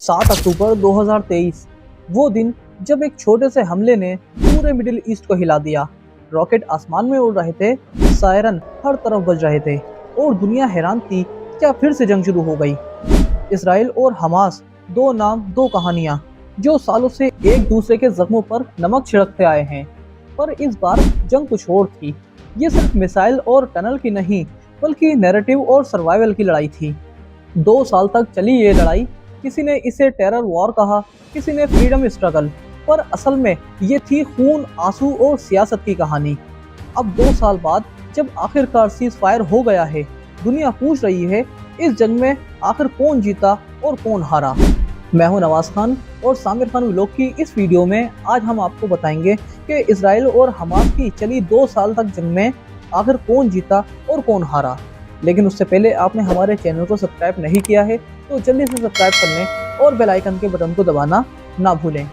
7 अक्टूबर 2023 वो दिन जब एक छोटे से हमले ने पूरे मिडिल ईस्ट को हिला दिया। रॉकेट आसमान में उड़ रहे थे, सायरन हर तरफ बज रहे थे और दुनिया हैरान थी, क्या फिर से जंग शुरू हो गई। इसराइल और हमास, दो नाम दो कहानियां जो सालों से एक दूसरे के जख्मों पर नमक छिड़कते आए हैं। पर इस बार जंग कुछ और थी। ये सिर्फ मिसाइल और टनल की नहीं, बल्कि नैरेटिव और सर्वाइवल की लड़ाई थी। 2 साल तक चली ये लड़ाई, किसी ने इसे टेरर वॉर कहा, किसी ने फ्रीडम स्ट्रगल, पर असल में ये थी खून, आंसू और सियासत की कहानी। अब 2 साल बाद जब आखिरकार सीज फायर हो गया है, दुनिया पूछ रही है इस जंग में आखिर कौन जीता और कौन हारा। मैं हूं नवाज खान और सामिर खान व्लॉग की इस वीडियो में आज हम आपको बताएंगे कि इसराइल और हमास की चली 2 साल तक जंग में आखिर कौन जीता और कौन हारा। लेकिन उससे पहले आपने हमारे चैनल को सब्सक्राइब नहीं किया है तो जल्दी से सब्सक्राइब करने और बेल आइकन के बटन को दबाना ना भूलें।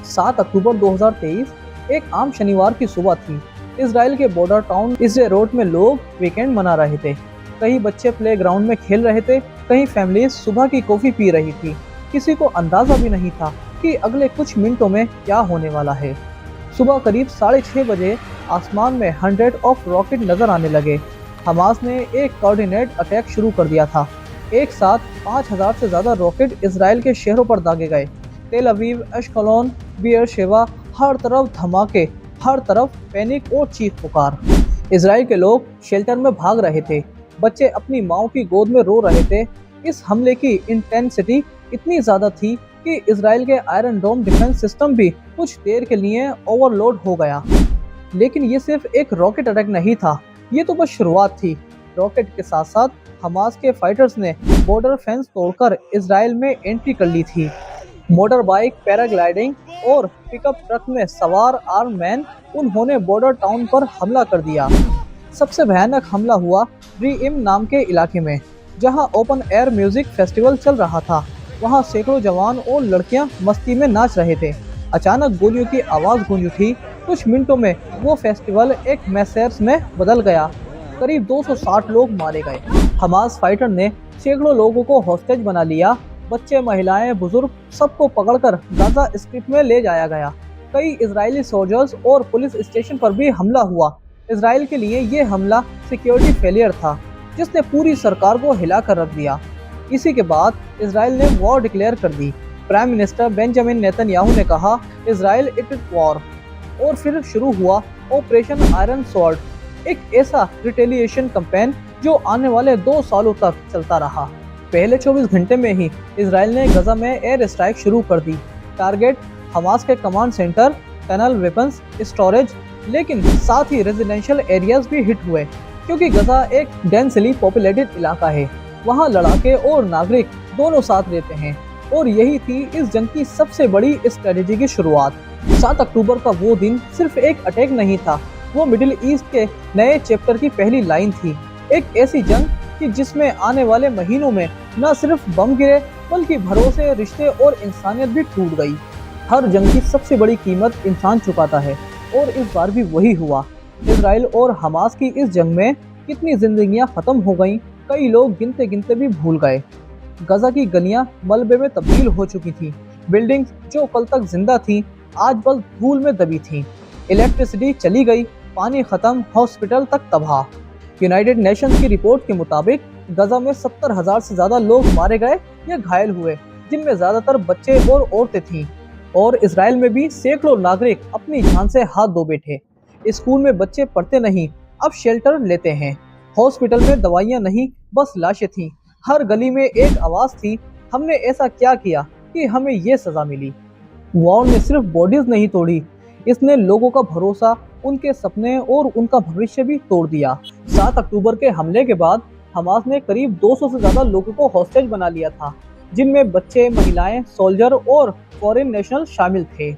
7 अक्टूबर 2023 एक आम शनिवार की सुबह थी। इसराइल के बॉर्डर टाउन इस्राएल में लोग वीकेंड मना रहे थे। कई बच्चे प्लेग्राउंड में खेल रहे थे, कहीं फैमिलीज सुबह की कॉफी पी रही थी। किसी को अंदाजा भी नहीं था कि अगले कुछ मिनटों में क्या होने वाला है। सुबह करीब 6:30 बजे आसमान में 100 ऑफ रॉकेट नजर आने लगे। हमास ने एक कोऑर्डिनेट अटैक शुरू कर दिया था। एक साथ 5000 से ज्यादा रॉकेट इसराइल के शहरों पर दागे गए। तेल अवीव, अश्कलोन, बेयरशेवा, हर तरफ धमाके, हर तरफ पैनिक और चीख पुकार। इसराइल के लोग शेल्टर में भाग रहे थे, बच्चे अपनी माओ की गोद में रो रहे थे। इस हमले की इंटेंसिटी इतनी ज्यादा थी कि इसराइल के आयरन डोम डिफेंस सिस्टम भी कुछ देर के लिए ओवरलोड हो गया। लेकिन ये सिर्फ एक रॉकेट अटैक नहीं था, ये तो बस शुरुआत थी। रॉकेट के साथ साथ हमास के फाइटर्स ने बॉर्डर फेंस तोड़कर इसराइल में एंट्री कर ली थी। मोटर बाइक, पैराग्लाइडिंग और पिकअप ट्रक में सवार आर्म मैन, उन्होंने बॉर्डर टाउन पर हमला कर दिया। सबसे भयानक हमला हुआ रीइम नाम के इलाके में, जहां ओपन एयर म्यूजिक फेस्टिवल चल रहा था। वहां सैकड़ों जवान और लड़कियां मस्ती में नाच रहे थे। अचानक गोलियों की आवाज गूंजी थी। कुछ मिनटों में वो फेस्टिवल एक मैसेर्स में बदल गया। करीब 260 लोग मारे गए। हमास फाइटर ने सैकड़ों लोगों को हॉस्टेज बना लिया। बच्चे, महिलाएं, बुजुर्ग, सबको पकड़कर गाजा स्ट्रिप में ले जाया गया। कई इजरायली सोल्जर्स और पुलिस स्टेशन पर भी हमला हुआ। इसराइल के लिए ये हमला सिक्योरिटी फेलियर था, जिसने पूरी सरकार को हिलाकर रख दिया। इसी के बाद इसराइल ने वॉर डिक्लेयर कर दी। प्राइम मिनिस्टर बेंजामिन नेतन्याहू ने कहा इसराइल इट वॉर। और फिर शुरू हुआ ऑपरेशन आयरन स्वॉर्ड, एक ऐसा रिटेलिएशन कैंपेन जो आने वाले 2 सालों तक चलता रहा। पहले 24 घंटे में ही इसराइल ने गजा में एयर स्ट्राइक शुरू कर दी। टारगेट हमास के command centre, tunnel, weapons, storage, लेकिन साथ ही रेजिडेंशियल एरियाज भी हिट हुए, क्योंकि गजा एक डेंसली पॉपुलेटेड इलाका है। वहाँ लड़ाके और नागरिक दोनों साथ रहते हैं, और यही थी इस जंग की सबसे बड़ी स्ट्रेटेजी की शुरुआत। 7 अक्टूबर का वो दिन सिर्फ एक अटैक नहीं था, वो मिडिल ईस्ट के नए चैप्टर की पहली लाइन थी। एक ऐसी जंग कि जिसमें आने वाले महीनों में न सिर्फ बम गिरे, बल्कि भरोसे, रिश्ते और इंसानियत भी टूट गई। हर जंग की सबसे बड़ी कीमत इंसान चुकाता है, और इस बार भी वही हुआ। इसराइल और हमास की इस जंग में कितनी जिंदगियां खत्म हो गईं, कई लोग गिनते गिनते भी भूल गए। गजा की गलियां मलबे में तब्दील हो चुकी थी। बिल्डिंग्स जो कल तक जिंदा थीं, आज बस धूल में दबी थीं। इलेक्ट्रिसिटी चली गई, पानी खत्म, हॉस्पिटल तक तबाह। यूनाइटेड नेशंस की रिपोर्ट के मुताबिक गजा में 70,000 से ज्यादा लोग मारे गए या घायल हुए, जिनमें ज्यादातर बच्चे और औरतें थीं। और इसराइल में भी सैकड़ों नागरिक अपनी जान से हाथ धो बैठे। स्कूल में बच्चे पढ़ते नहीं, अब शेल्टर लेते हैं। हॉस्पिटल में दवाइयाँ नहीं, बस लाशें थीं। हर गली में एक आवाज़ थी, हमने ऐसा क्या किया कि हमें ये सज़ा मिली। वॉर ने सिर्फ बॉडीज नहीं तोड़ी, इसने लोगों का भरोसा, उनके सपने और उनका भविष्य भी तोड़ दिया। 7 अक्टूबर के हमले के बाद हमास ने करीब 200 से ज़्यादा लोगों को हॉस्टेज बना लिया था, जिनमें बच्चे, महिलाएं, सोल्जर और फॉरेन नेशनल शामिल थे।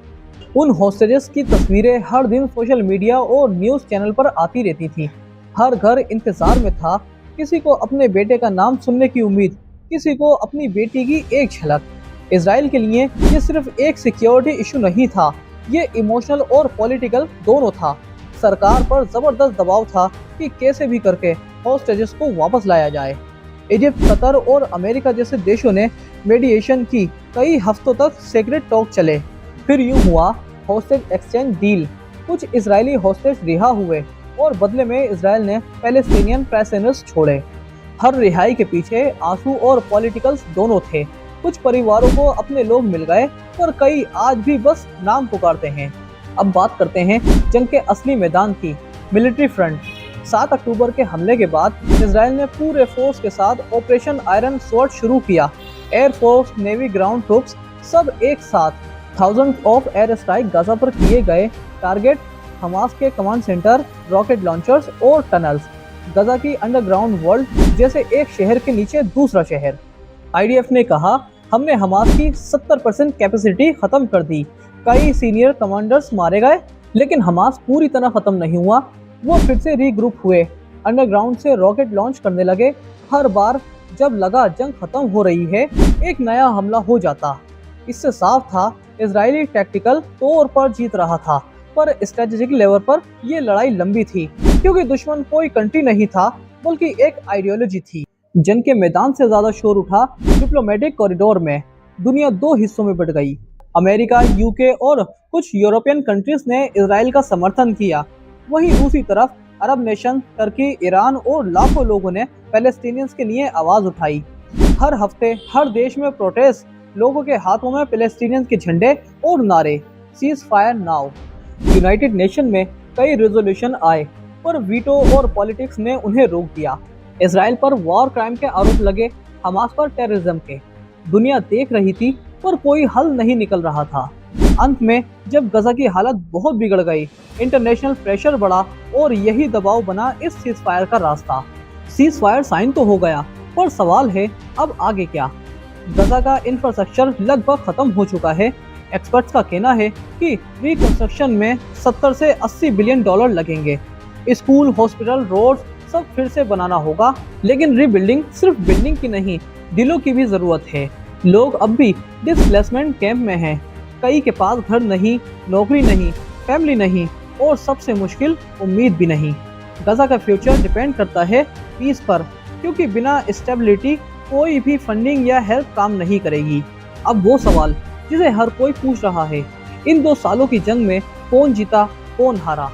उन हॉस्टेजेस की तस्वीरें हर दिन सोशल मीडिया और न्यूज़ चैनल पर आती रहती थी। हर घर इंतजार में था, किसी को अपने बेटे का नाम सुनने की उम्मीद, किसी को अपनी बेटी की एक झलक। इसराइल के लिए ये सिर्फ एक सिक्योरिटी इशू नहीं था, ये इमोशनल और पॉलिटिकल दोनों था। सरकार पर जबरदस्त दबाव था कि कैसे भी करके हॉस्टेजेस को वापस लाया जाए। इजिप्ट, कतर और अमेरिका जैसे देशों ने मेडिएशन की, कई हफ्तों तक सीक्रेट टॉक चले। फिर यूं हुआ हॉस्टेज एक्सचेंज डील। कुछ इजरायली हॉस्टेज रिहा हुए और बदले में इजराइल ने पैलेस्टीनियन प्रिजनर्स छोड़े। हर रिहाई के पीछे आंसू और पॉलिटिकल्स दोनों थे। कुछ परिवारों को अपने लोग मिल गए और कई आज भी बस नाम पुकारते हैं। अब बात करते हैं जंग के असली मैदान की, मिलिट्री फ्रंट। 7 अक्टूबर के हमले के बाद इजराइल ने पूरे फोर्स के साथ ऑपरेशन आयरन स्वॉर्ड शुरू किया। एयरफोर्स, नेवी, ग्राउंड ट्रूप्स सब एक साथ। Thousands of air strike Gaza पर किए गए। टारगेट हमास के कमांड सेंटर, रॉकेट लॉन्चर्स और टनल्स। गाजा की अंडरग्राउंड वर्ल्ड जैसे एक शहर के नीचे दूसरा शहर। आईडीएफ ने कहा, हमने हमास की 70% कैपेसिटी खत्म कर दी। कई सीनियर कमांडर्स मारे गए, लेकिन हमास पूरी तरह खत्म नहीं हुआ। वो फिर से रीग्रुप हुए, अंडरग्राउंड से रॉकेट लॉन्च करने लगे। हर बार जब लगा जंग खत्म हो रही है, एक नया हमला हो जाता। इससे साफ था इजरायली टैक्टिकल तौर पर जीत रहा था, पर स्ट्रेटेजिक लेवल पर यह लड़ाई लंबी थी, क्योंकि दुश्मन कोई कंट्री नहीं था बल्कि एक आइडियोलॉजी थी। जंग के मैदान से ज्यादा शोर उठा डिप्लोमेटिक कॉरिडोर में। दुनिया 2 हिस्सों में बट गई। अमेरिका, यूके और कुछ यूरोपियन कंट्रीज ने इजराइल का समर्थन किया। वहीं दूसरी तरफ अरब नेशन, टर्की, ईरान और लाखों लोगों ने पैलेस्टीनियंस के लिए आवाज उठाई। हर हफ्ते हर देश में प्रोटेस्ट, लोगों के हाथों में पैलेस्टीनियंस के झंडे और नारे, cease fire now. United nation में कई रेजोल्यूशन आए, पर वीटो और पॉलिटिक्स ने उन्हें रोक दिया। इजराइल पर वॉर क्राइम के आरोप लगे, हमास पर टेररिज्म के। दुनिया देख रही थी, पर कोई हल नहीं निकल रहा था। अंत में जब गजा की हालत बहुत बिगड़ गई, इंटरनेशनल प्रेशर बढ़ा और यही दबाव बना इस सीज फायर का रास्ता। सीज फायर साइन तो हो गया, पर सवाल है अब आगे क्या। गजा का इंफ्रास्ट्रक्चर लगभग खत्म हो चुका है। एक्सपर्ट्स का कहना है कि रिकंस्ट्रक्शन में 70 से 80 बिलियन डॉलर लगेंगे। स्कूल, हॉस्पिटल, रोड सब फिर से बनाना होगा। लेकिन रीबिल्डिंग सिर्फ बिल्डिंग की नहीं, दिलों की भी जरूरत है। लोग अब भी डिस्प्लेसमेंट कैंप में हैं। कई के पास घर नहीं, नौकरी नहीं, फैमिली नहीं और सबसे मुश्किल उम्मीद भी नहीं। गजा का फ्यूचर डिपेंड करता है पीस पर, क्योंकि बिना स्टेबिलिटी कोई भी फंडिंग या हेल्प काम नहीं करेगी। अब वो सवाल जिसे हर कोई पूछ रहा है, इन 2 सालों की जंग में कौन जीता, कौन हारा।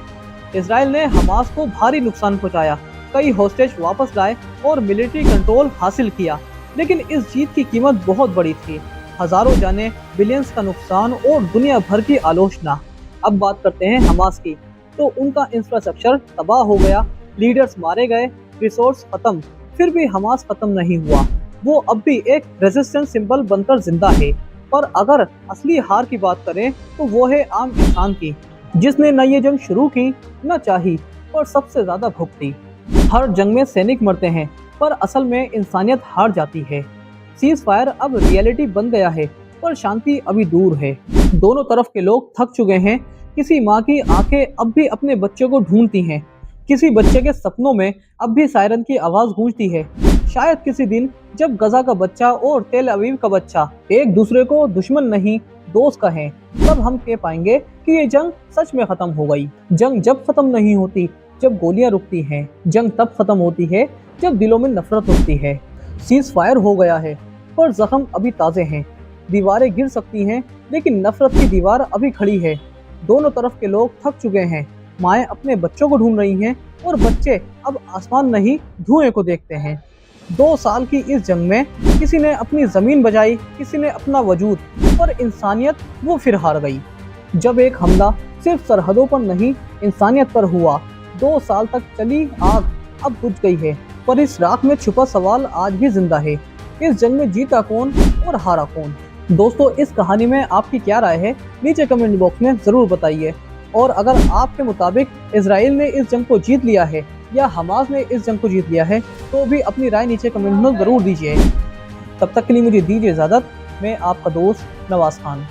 इजराइल ने हमास को भारी नुकसान पहुंचाया, कई हॉस्टेज वापस लाए और मिलिट्री कंट्रोल हासिल किया, लेकिन इस जीत की कीमत बहुत बड़ी थी। हजारों जाने, बिलियंस का नुकसान और दुनिया भर की आलोचना। अब बात करते हैं हमास की, तो उनका इंफ्रास्ट्रक्चर तबाह हो गया, लीडर्स मारे गए, रिसोर्स खत्म। फिर भी हमास खत्म नहीं हुआ। वो अब भी एक रेजिस्टेंस सिंबल बनकर जिंदा है। पर अगर असली हार की बात करें तो वो है आम इंसान की, जिसने न ये जंग शुरू की न चाही, पर सबसे ज्यादा भुगती। हर जंग में सैनिक मरते हैं, पर असल में इंसानियत हार जाती है। सीज फायर अब रियलिटी बन गया है, पर शांति अभी दूर है। दोनों तरफ के लोग थक चुके हैं। किसी माँ की आंखें अब भी अपने बच्चे को ढूंढती हैं, किसी बच्चे के सपनों में अब भी सायरन की आवाज गूंजती है। शायद किसी दिन जब गजा का बच्चा और तेल अवीव का बच्चा एक दूसरे को दुश्मन नहीं दोस्त कहें, तब हम कह पाएंगे कि ये जंग सच में खत्म हो गई। जंग जब खत्म नहीं होती जब गोलियां रुकती हैं, जंग तब खत्म होती है जब दिलों में नफरत होती है। सीज फायर हो गया है, पर जख्म अभी ताज़े हैं। दीवारें गिर सकती हैं, लेकिन नफरत की दीवार अभी खड़ी है। दोनों तरफ के लोग थक चुके हैं। माएँ अपने बच्चों को ढूंढ रही हैं और बच्चे अब आसमान नहीं धुएं को देखते हैं। 2 साल की इस जंग में किसी ने अपनी जमीन बचाई, किसी ने अपना वजूद, पर इंसानियत वो फिर हार गई। जब एक हमला सिर्फ सरहदों पर नहीं इंसानियत पर हुआ, 2 साल तक चली आग अब बुझ गई है, पर इस राख में छुपा सवाल आज भी जिंदा है। इस जंग में जीता कौन और हारा कौन? दोस्तों, इस कहानी में आपकी क्या राय है, नीचे कमेंट बॉक्स में ज़रूर बताइए। और अगर आपके मुताबिक इजराइल ने इस जंग को जीत लिया है या हमास ने इस जंग को जीत लिया है, तो भी अपनी राय नीचे कमेंट में ज़रूर दीजिए। तब तक के लिए मुझे दीजिए इजाज़त। मैं आपका दोस्त नवाज खान।